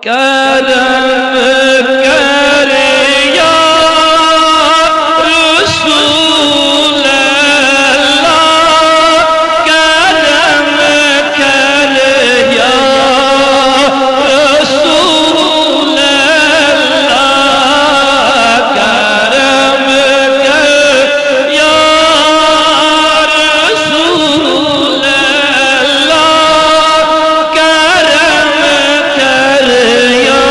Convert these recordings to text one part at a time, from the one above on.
کرم کر یا رسول اللہ، کرم کر یا رسول اللہ، کرم کر یا رسول اللہ، کرم کر یا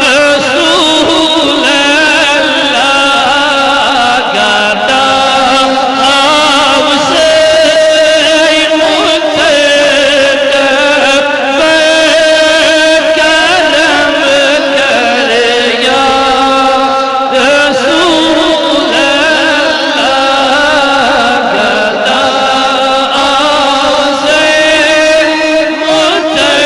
رسول اللہ، گدا آب سے متدب، کرم کر یا رسول اللہ، گدا آب سے متدب،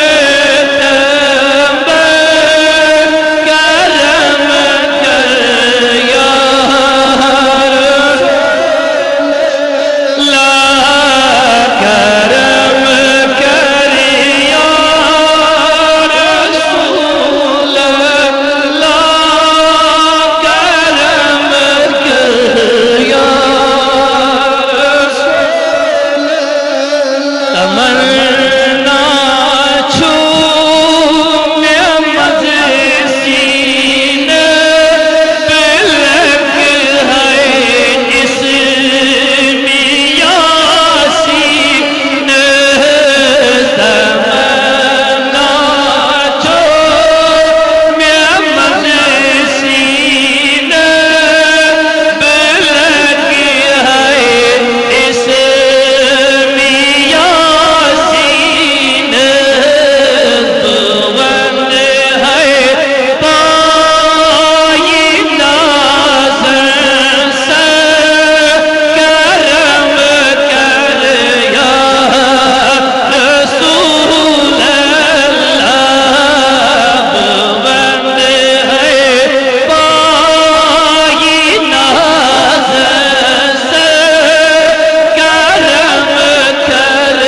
کرم کر یا رسول اللہ، کرم کر یا رسول اللہ، کرم کر یا رسول اللہ، تمنا چھومے مجلسین بلک ہے اسم یاسین، تمنا چھومے مجلسین بلک ہے اسم یاسین، بلند ہے پائی نازن سے، کرم کر یا رسول اللہ، بلند ہے پائی نازن سے، کرم کر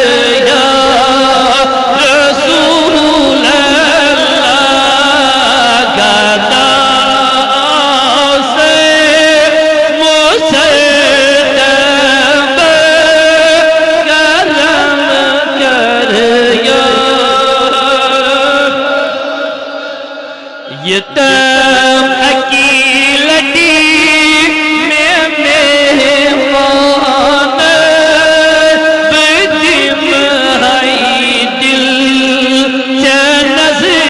یا رسول اللہ، گدا سے مصدب، کرم کر یا یہ تم